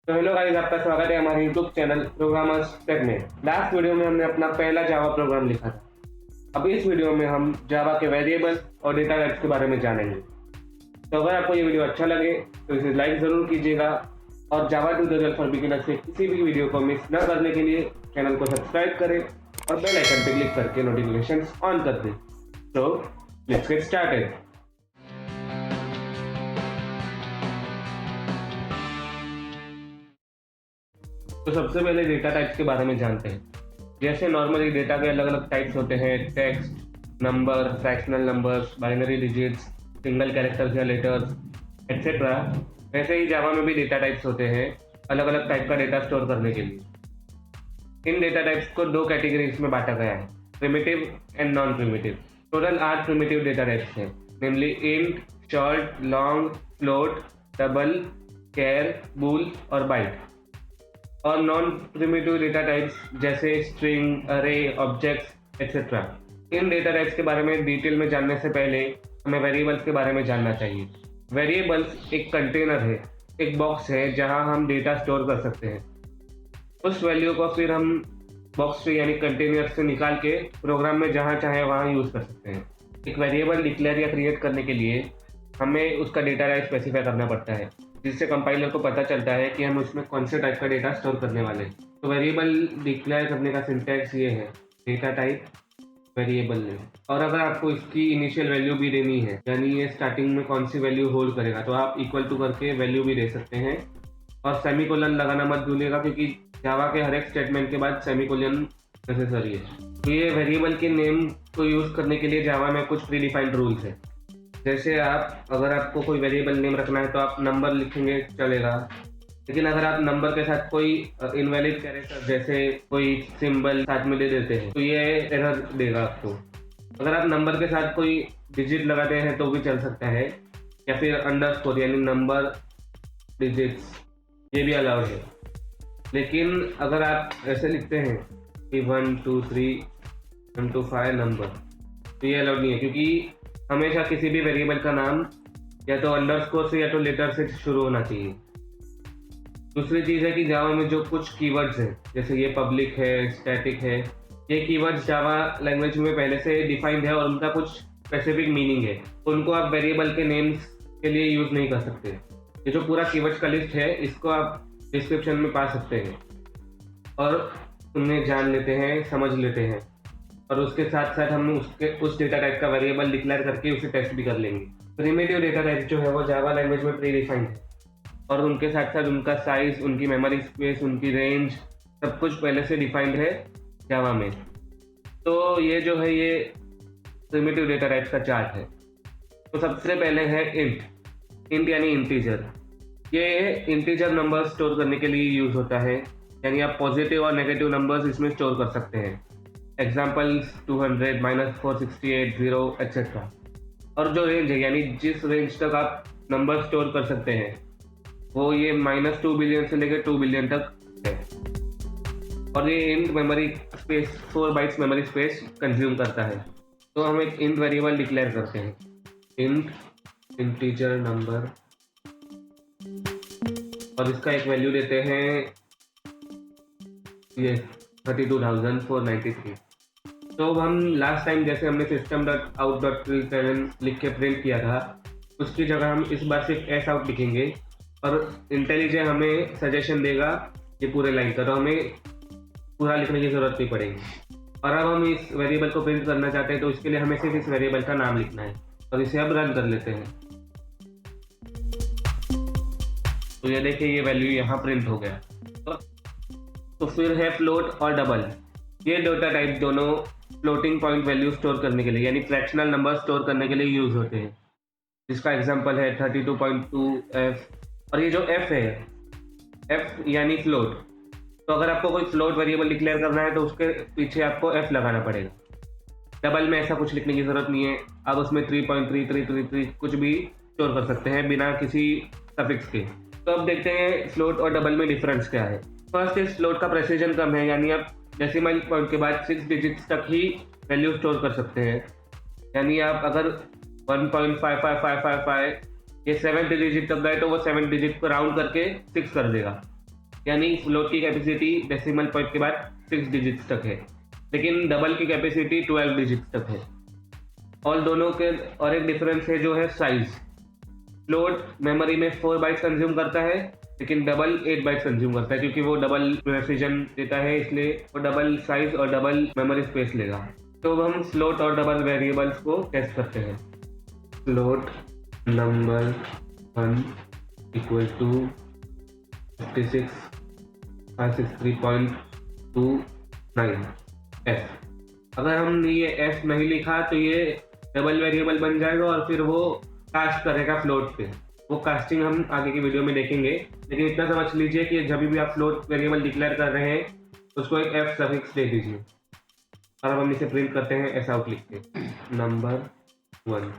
तो hello guys, आपका स्वागत है हमारे यूट्यूब चैनल प्रोग्रामर्स टेक में। लास्ट वीडियो में हमने अपना पहला जावा प्रोग्राम लिखा था। अब इस वीडियो में हम जावा के वेरिएबल और डेटा टाइप्स के बारे में जानेंगे। तो अगर आपको ये वीडियो अच्छा लगे तो इसे लाइक ज़रूर कीजिएगा और जावा ट्यूटोरियल फॉर बिगिनर्स से किसी भी वीडियो को मिस न करने के लिए चैनल को सब्सक्राइब करें और बेल आइकन पर क्लिक करके नोटिफिकेशंस ऑन कर दें। तो लेट्स गेट स्टार्टेड। तो सबसे पहले डेटा टाइप्स के बारे में जानते हैं। जैसे नॉर्मली डेटा के अलग अलग टाइप्स होते हैं, text, number, fractional numbers, binary digits, single characters या लेटर्स एक्सेट्रा। वैसे ही जावा में भी डेटा टाइप्स होते हैं, अलग अलग टाइप का डेटा स्टोर करने के लिए। इन डेटा टाइप्स को दो कैटेगरीज में बांटा गया है, primitive and non primitive. Total 8 primitive data types हैं, namely int, short, long, float, double, char, bool और बाइट। और नॉन प्रिमिटिव डेटा टाइप्स जैसे स्ट्रिंग, अरे, ऑब्जेक्ट्स एक्सेट्रा। इन डेटा टाइप्स के बारे में डिटेल में जानने से पहले हमें वेरिएबल्स के बारे में जानना चाहिए। वेरिएबल्स एक कंटेनर है, एक बॉक्स है जहां हम डेटा स्टोर कर सकते हैं। उस वैल्यू को फिर हम बॉक्स से यानी कंटेनर से निकाल के प्रोग्राम में जहां चाहे वहां यूज़ कर सकते हैं। एक वेरिएबल डिक्लेयर या क्रिएट करने के लिए हमें उसका डेटा टाइप स्पेसिफाई करना पड़ता है, जिससे कंपाइलर को पता चलता है कि हम उसमें कौन से टाइप का डेटा स्टोर करने वाले हैं। तो वेरिएबल डिक्लेयर करने का सिंटैक्स ये है, डेटा टाइप वेरिएबल नेम। और अगर आपको इसकी इनिशियल वैल्यू भी देनी है, यानी ये स्टार्टिंग में कौन सी वैल्यू होल्ड करेगा, तो आप इक्वल टू करके वैल्यू भी दे सकते हैं। और सेमीकोलन लगाना मत भूलिएगा, क्योंकि जावा के हर एक स्टेटमेंट के बाद सेमीकोलन नेसेसरी है। तो ये वेरिएबल के नेम को यूज़ करने के लिए जावा में कुछ प्री डिफाइंड रूल्स है। जैसे अगर आपको कोई वेरिएबल नेम रखना है तो आप नंबर लिखेंगे चलेगा, लेकिन अगर आप नंबर के साथ कोई इनवैलिड कैरेक्टर जैसे कोई सिंबल साथ में दे देते हैं तो ये एरर देगा आपको। अगर आप नंबर के साथ कोई डिजिट लगाते हैं तो भी चल सकता है, या फिर अंडरस्कोर यानी नंबर डिजिट्स, ये भी अलाउड है। लेकिन अगर आप ऐसे लिखते हैं कि 1 2 3 1 2 5 नंबर, तो ये अलाउड नहीं है, क्योंकि हमेशा किसी भी वेरिएबल का नाम या तो अंडरस्कोर से या तो लेटर से शुरू होना चाहिए। दूसरी चीज़ है कि जावा में जो कुछ कीवर्ड्स हैं, जैसे ये पब्लिक है, स्टैटिक है, ये कीवर्ड्स जावा लैंग्वेज में पहले से डिफाइंड है और उनका कुछ स्पेसिफिक मीनिंग है। उनको आप वेरिएबल के नेम्स के लिए यूज़ नहीं कर सकते। ये जो पूरा कीवर्ड्स का लिस्ट है, इसको आप डिस्क्रिप्शन में पा सकते हैं और उन्हें जान लेते हैं, समझ लेते हैं, और उसके साथ साथ हम उस डेटा टाइप का वेरिएबल डिक्लेयर करके उसे टेस्ट भी कर लेंगे। प्रिमिटिव डेटा टाइप जो है वो जावा लैंग्वेज में प्री डिफाइंड है, और उनके साथ साथ उनका साइज, उनकी मेमोरी स्पेस, उनकी रेंज, सब कुछ पहले से डिफाइंड है जावा में। तो ये जो है ये प्रिमिटिव डेटा टाइप्स का चार्ट है। तो सबसे पहले है इंट यानी इंटीजर। ये इंटीजर नंबर स्टोर करने के लिए यूज़ होता है, यानी आप पॉजिटिव और नेगेटिव नंबर्स इसमें स्टोर कर सकते हैं। Examples 200, -468, 0 etcetera. और जो रेंज है, यानी जिस रेंज तक आप नंबर स्टोर कर सकते हैं, वो ये -2 बिलियन से लेकर 2 बिलियन तक है। और ये int memory space 4 bytes memory space consume करता है। तो हम एक इंट वेरिएबल डिक्लेयर करते हैं, इंट इंटीजर नंबर, और इसका एक वैल्यू देते हैं ये 32,493। तो हम लास्ट टाइम जैसे हमने system.out.println लिख के प्रिंट किया था, उसकी जगह हम इस बार सिर्फ एस आउट लिखेंगे, और इंटेलिजेंट हमें सजेशन देगा ये पूरे लाइन का, तो हमें पूरा लिखने की ज़रूरत नहीं पड़ेगी। और अब हम इस वेरिएबल को प्रिंट करना चाहते हैं, तो इसके लिए हमें सिर्फ इस वेरिएबल का नाम लिखना है, और इसे अब रन कर लेते हैं। तो ये देखिए, ये वैल्यू यहाँ प्रिंट हो गया। तो फिर है फ्लोट और डबल। ये डेटा टाइप दोनों फ्लोटिंग पॉइंट वैल्यू स्टोर करने के लिए, यानी फ्रैक्शनल नंबर स्टोर करने के लिए यूज़ होते हैं, जिसका एग्जांपल है 32.2f। और ये जो f है, f यानी फ्लोट। तो अगर आपको कोई फ्लोट वेरिएबल डिक्लेयर करना है तो उसके पीछे आपको f लगाना पड़ेगा। डबल में ऐसा कुछ लिखने की ज़रूरत नहीं है, आप उसमें 3.3333 कुछ भी स्टोर कर सकते हैं बिना किसी सफिक्स के। तो अब देखते हैं फ्लोट और डबल में डिफरेंस क्या है। फर्स्ट इस फ्लोट का प्रेसिजन कम है, यानी आप डेसिमल पॉइंट के बाद 6 डिजिट्स तक ही वैल्यू स्टोर कर सकते हैं। यानी आप अगर 1.55555 ये 7 डिजिट तक गए तो वो 7 डिजिट को राउंड करके 6 कर देगा। यानी फ्लोट की कैपेसिटी डेसिमल पॉइंट के बाद 6 डिजिट्स तक है, लेकिन डबल की कैपेसिटी 12 डिजिट्स तक है। और दोनों के और एक डिफरेंस है जो है साइज। फ्लोट मेमोरी में 4 बाइट्स कंज्यूम करता है, लेकिन डबल 8 बाइट्स कंज्यूम करता है, क्योंकि वो डबल प्रेसिजन देता है, इसलिए वो डबल साइज और डबल मेमोरी स्पेस लेगा। तो हम फ्लोट और डबल वेरिएबल्स को टेस्ट करते हैं। Float number 1 equal to 56,563.29 F. अगर हमने ये एफ नहीं लिखा तो ये डबल वेरिएबल बन जाएगा और फिर वो कास्ट करेगा फ्लोट पे। वो कास्टिंग हम आगे की वीडियो में देखेंगे, लेकिन इतना समझ लीजिए कि जब भी आप फ्लोट वेरिएबल डिक्लेयर कर रहे हैं उसको एक एफ सफिक्स दे दीजिए। और अब हम इसे प्रिंट करते हैं ऐसा आउट लिख के नंबर 1,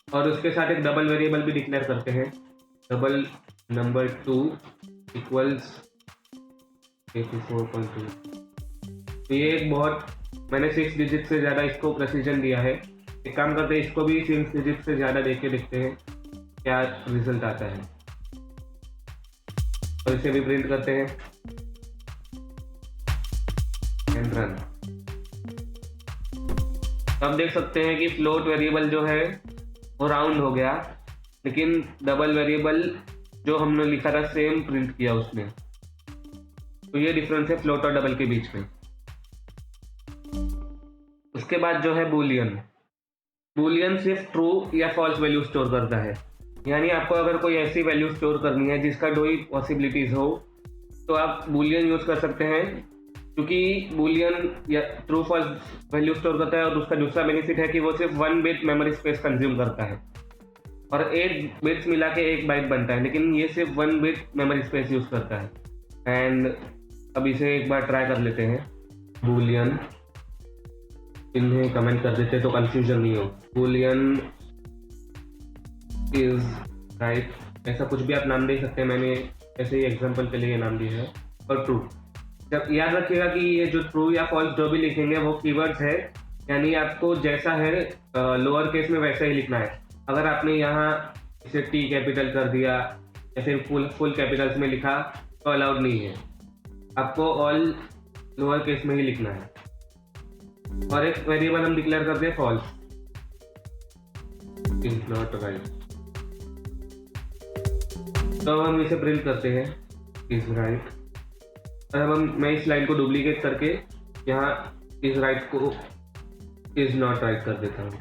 और उसके साथ एक डबल वेरिएबल भी डिक्लेयर करते हैं, डबल नंबर 2 इक्वल्स 84.2। तो ये एक बहुत, मैंने 6 डिजिट से ज़्यादा इसको प्रेसिजन दिया है। एक काम करते हैं, इसको भी 6 डिजिट से ज़्यादा देख के देखते हैं क्या रिजल्ट आता है, और इसे भी प्रिंट करते हैं एंड रन। अब देख सकते हैं कि फ्लोट वेरिएबल जो है वो राउंड हो गया, लेकिन डबल वेरिएबल जो हमने लिखा था सेम प्रिंट किया उसने। तो ये डिफरेंस है फ्लोट और डबल के बीच में। उसके बाद जो है बूलियन। बूलियन सिर्फ ट्रू या फॉल्स वैल्यू स्टोर करता है, यानी आपको अगर कोई ऐसी वैल्यू स्टोर करनी है जिसका 2 ही पॉसिबिलिटीज हो तो आप बूलियन यूज कर सकते हैं, क्योंकि बूलियन या ट्रू फॉल्स वैल्यू स्टोर करता है। और उसका दूसरा बेनिफिट है कि वो सिर्फ 1 बिट मेमोरी स्पेस कंज्यूम करता है, और 8 बिट्स मिला के 1 बाइट बनता है, लेकिन ये सिर्फ 1 बिट मेमोरी स्पेस यूज करता है। एंड अब इसे एक बार ट्राई कर लेते हैं। बूलियन, इन्हें कमेंट कर देते तो कंफ्यूजन नहीं हो। बूलियन इज राइट, ऐसा कुछ भी आप नाम दे सकते हैं, मैंने ऐसे ही एग्जांपल के लिए नाम दिया है। और ट्रू, जब याद रखिएगा कि ये जो ट्रू या फॉल्स जो भी लिखेंगे वो कीवर्ड्स है, यानी आपको जैसा है लोअर केस में वैसा ही लिखना है। अगर आपने यहाँ इसे टी कैपिटल कर दिया या फिर फुल कैपिटल्स में लिखा तो अलाउड नहीं है, आपको ऑल लोअर केस में ही लिखना है। और एक वेरिएबल हम डिक्लेयर करते हैं फॉल्स, इज नॉट राइट। तो हम इसे प्रिंट करते हैं इज राइट। अब मैं इस लाइन को डुप्लीकेट करके यहाँ इज राइट को इज नॉट राइट कर देता हूँ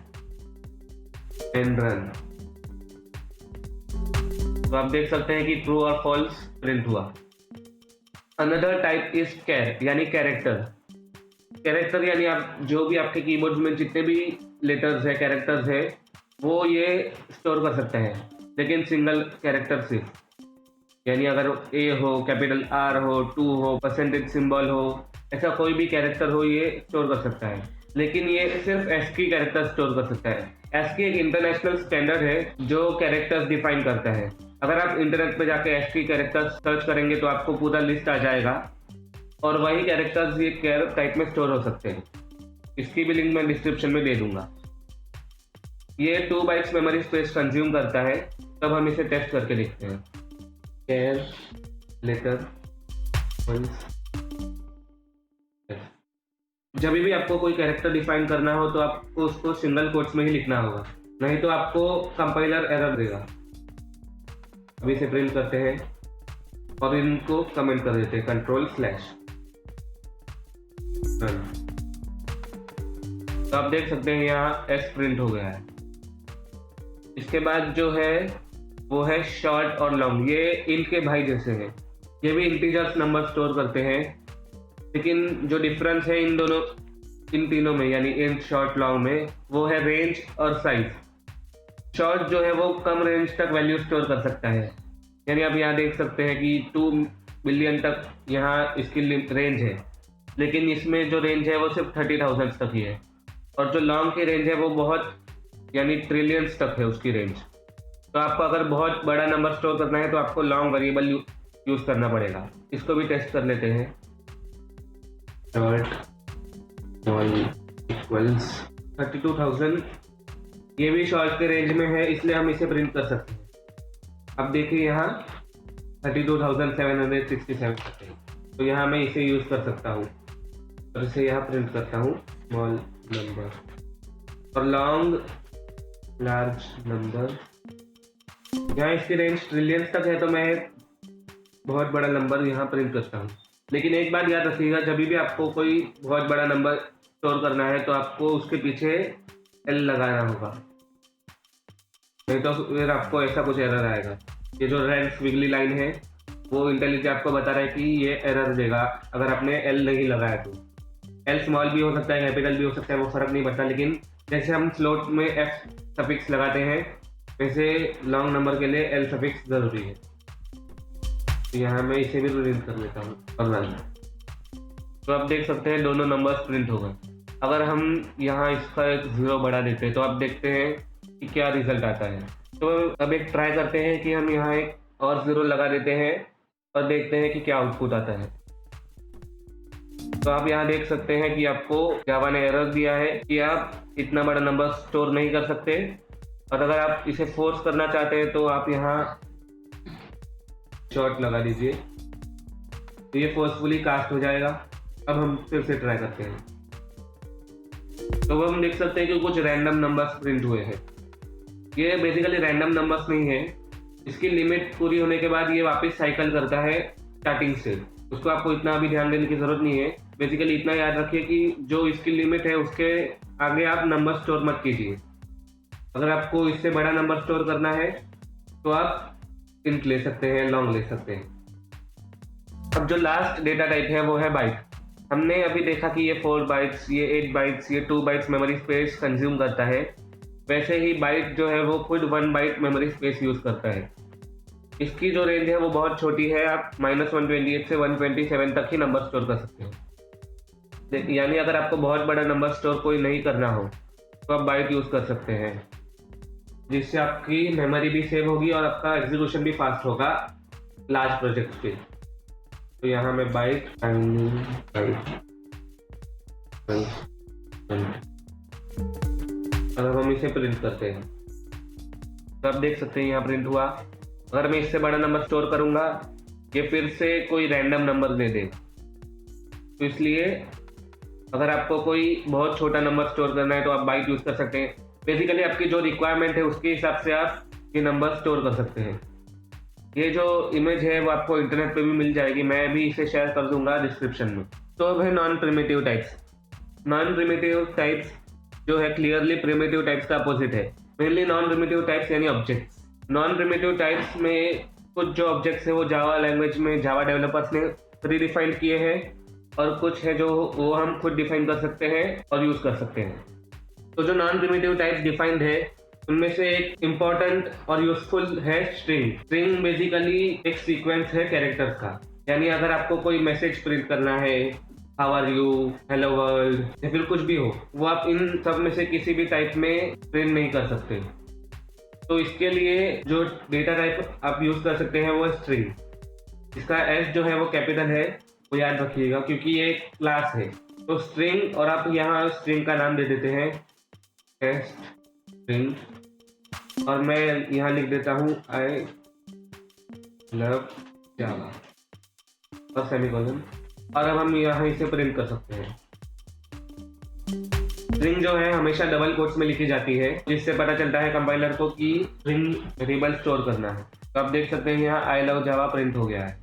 एंड रन। तो आप देख सकते हैं कि ट्रू और फॉल्स प्रिंट हुआ। अनदर टाइप इज कैर, यानी कैरेक्टर। कैरेक्टर यानी आप जो भी आपके कीबोर्ड में जितने भी लेटर्स है, कैरेक्टर्स है, वो ये स्टोर कर सकते हैं, लेकिन सिंगल कैरेक्टर सिर्फ। यानी अगर ए हो, कैपिटल आर हो, 2 हो, परसेंटेज सिंबल हो, ऐसा कोई भी कैरेक्टर हो ये स्टोर कर सकता है, लेकिन ये सिर्फ एस्की कैरेक्टर स्टोर कर सकता है। एस्की एक इंटरनेशनल स्टैंडर्ड है जो कैरेक्टर्स डिफाइन करता है। अगर आप इंटरनेट पे जाके एस्की कैरेक्टर्स सर्च करेंगे तो आपको पूरा लिस्ट आ जाएगा, और वही कैरेक्टर्स ये कैर टाइप में स्टोर हो सकते हैं। इसकी भी लिंक मैं डिस्क्रिप्शन में दे दूंगा। ये 2 बाइट्स मेमोरी स्पेस कंज्यूम करता है। तब हम इसे टेस्ट करके देखते हैं। कैर लेटर वंस। जब भी आपको कोई कैरेक्टर डिफाइन करना हो तो आपको उसको सिंगल कोट्स में ही लिखना होगा, नहीं तो आपको कंपाइलर एरर देगा। अभी इसे प्रिंट करते हैं और इनको कमेंट कर देते हैं कंट्रोल/। तो आप देख सकते हैं यहाँ एस प्रिंट हो गया है। इसके बाद जो है वो है शॉर्ट और लॉन्ग। ये इंट के भाई जैसे हैं, ये भी इंटीजर्स नंबर स्टोर करते हैं, लेकिन जो डिफरेंस है इन तीनों में, यानी इंट, शॉर्ट, लॉन्ग में, वो है रेंज और साइज। शॉर्ट जो है वो कम रेंज तक वैल्यू स्टोर कर सकता है, यानी आप यहाँ देख सकते हैं कि 2 बिलियन तक यहाँ इसकी रेंज है, लेकिन इसमें जो रेंज है वो सिर्फ 30,000 तक ही है। और जो लॉन्ग की रेंज है वो बहुत, यानी ट्रिलियंस तक है उसकी रेंज। तो आपको अगर बहुत बड़ा नंबर स्टोर करना है तो आपको लॉन्ग वेरिएबल यूज करना पड़ेगा। इसको भी टेस्ट कर लेते हैं। शॉर्ट इक्वल्स 32,000, ये भी शॉर्ट के रेंज में है, इसलिए हम इसे प्रिंट कर सकते हैं। अब देखिए यहाँ 32,767 तक है। तो यहाँ मैं इसे यूज़ कर सकता हूँ और इसे यहाँ प्रिंट करता हूँ स्मॉल नंबर और लॉन्ग लार्ज नंबर। यहाँ इसकी रेंज ट्रिलियंस तक है तो मैं बहुत बड़ा नंबर यहाँ प्रिंट करता हूँ। लेकिन एक बात याद रखिएगा, जब भी आपको कोई बहुत बड़ा नंबर स्टोर करना है तो आपको उसके पीछे एल लगाना होगा, नहीं तो फिर आपको ऐसा कुछ एरर आएगा। ये जो रेड स्विगली लाइन है वो इंटेलिजेंट आपको बता रहा है कि ये एरर देगा अगर आपने एल नहीं लगाया तो। एल स्मॉल भी हो सकता है, कैपिटल भी हो सकता है, वो फर्क नहीं पड़ता, लेकिन जैसे हम स्लोट में एफ सफिक्स लगाते हैं वैसे लॉन्ग नंबर के लिए एल सफिक्स ज़रूरी है। तो यहाँ मैं इसे भी प्रिंट कर लेता हूँ और रन। तो आप देख सकते हैं दोनों नंबर्स प्रिंट हो गए। अगर हम यहाँ इसका एक 0 बढ़ा देते हैं तो आप देखते हैं कि क्या रिजल्ट आता है। तो अब एक ट्राई करते हैं कि हम यहाँ एक और 0 लगा देते हैं और देखते हैं कि क्या आउटपुट आता है। तो आप यहाँ देख सकते हैं कि आपको जावा ने एरर दिया है कि आप इतना बड़ा नंबर स्टोर नहीं कर सकते, और अगर आप इसे फोर्स करना चाहते हैं तो आप यहाँ शॉर्ट लगा दीजिए तो ये फोर्सफुली कास्ट हो जाएगा। अब हम फिर से ट्राई करते हैं तो हम देख सकते हैं कि कुछ रैंडम नंबर्स प्रिंट हुए हैं। ये बेसिकली रैंडम नंबर्स नहीं है, इसकी लिमिट पूरी होने के बाद ये वापस साइकिल करता है स्टार्टिंग से। उसको आपको इतना अभी ध्यान देने की जरूरत नहीं है। बेसिकली इतना याद रखिए कि जो इसकी लिमिट है उसके आगे आप नंबर स्टोर मत कीजिए। अगर आपको इससे बड़ा नंबर स्टोर करना है तो आप इंट ले सकते हैं, लॉन्ग ले सकते हैं। अब जो लास्ट डेटा टाइप है वो है बाइट। हमने अभी देखा कि ये 4 बाइट्स, ये 8 बाइट्स, ये 2 बाइट्स मेमोरी स्पेस कंज्यूम करता है। वैसे ही बाइट जो है वो खुद 1 बाइट मेमोरी स्पेस यूज़ करता है। इसकी जो रेंज है वो बहुत छोटी है, आप -128 से 127 तक ही नंबर स्टोर कर सकते हो। यानी अगर आपको बहुत बड़ा नंबर स्टोर कोई नहीं करना हो तो आप बाइट यूज़ कर सकते हैं, जिससे आपकी मेमोरी भी सेव होगी और आपका एग्जीक्यूशन भी फास्ट होगा लार्ज प्रोजेक्ट्स पे। तो यहाँ मैं बाइट अब हम इसे प्रिंट करते हैं तो आप देख सकते हैं यहाँ प्रिंट हुआ। अगर मैं इससे बड़ा नंबर स्टोर करूँगा ये फिर से कोई रैंडम नंबर दे दे, तो इसलिए अगर आपको कोई बहुत छोटा नंबर स्टोर करना है तो आप बाइट यूज़ कर सकते हैं। बेसिकली आपकी जो रिक्वायरमेंट है उसके हिसाब से आप ये नंबर स्टोर कर सकते हैं। ये जो इमेज है वो आपको इंटरनेट पे भी मिल जाएगी, मैं भी इसे शेयर कर दूंगा डिस्क्रिप्शन में। तो अब है non primitive types. Non primitive types जो है क्लियरली प्रिमिटिव टाइप्स का अपोजिट है। मेनली नॉन प्रिमिटिव टाइप्स यानी ऑब्जेक्ट्स। नॉन प्रिमिटिव टाइप्स में कुछ जो ऑब्जेक्ट्स है वो जावा लैंग्वेज में जावा डेवलपर्स ने प्री डिफाइंड किए हैं, और कुछ है जो वो हम खुद डिफाइन कर सकते हैं और यूज़ कर सकते हैं। तो जो नॉन प्रिमिटिव टाइप्स डिफाइंड है उनमें से एक इम्पॉर्टेंट और यूजफुल है स्ट्रिंग। स्ट्रिंग बेसिकली एक सीक्वेंस है कैरेक्टर्स का, यानी अगर आपको कोई मैसेज प्रिंट करना है, how are you, hello world या फिर कुछ भी हो, वो आप इन सब में से किसी भी टाइप में प्रिंट नहीं कर सकते। तो इसके लिए जो डेटा टाइप आप यूज कर सकते हैं वो है स्ट्रिंग। इसका एस जो है वो कैपिटल है, वो याद रखिएगा क्योंकि ये एक क्लास है। तो स्ट्रिंग, और आप यहाँ स्ट्रिंग का नाम दे देते हैं टेस्ट स्ट्रिंग, और मैं यहाँ लिख देता हूँ आई लव जावा और सेमीकोलन, और अब हम यहाँ इसे प्रिंट कर सकते हैं। स्ट्रिंग जो है हमेशा डबल कोट्स में लिखी जाती है, जिससे पता चलता है कंपाइलर को कि स्ट्रिंग वेरिएबल स्टोर करना है। तो आप देख सकते हैं यहाँ आई लव जावा प्रिंट हो गया है।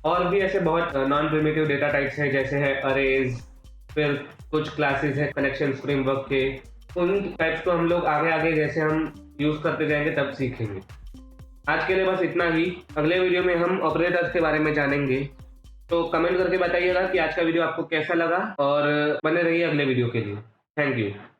और भी ऐसे बहुत नॉन प्रिमिटिव डेटा टाइप्स हैं, जैसे है अरेज, फिर कुछ क्लासेस है कनेक्शन फ्रेमवर्क के। उन टाइप्स को हम लोग आगे आगे जैसे हम यूज़ करते जाएंगे तब सीखेंगे। आज के लिए बस इतना ही। अगले वीडियो में हम ऑपरेटर्स के बारे में जानेंगे। तो कमेंट करके बताइएगा कि आज का वीडियो आपको कैसा लगा, और बने रहिए अगले वीडियो के लिए। Thank you.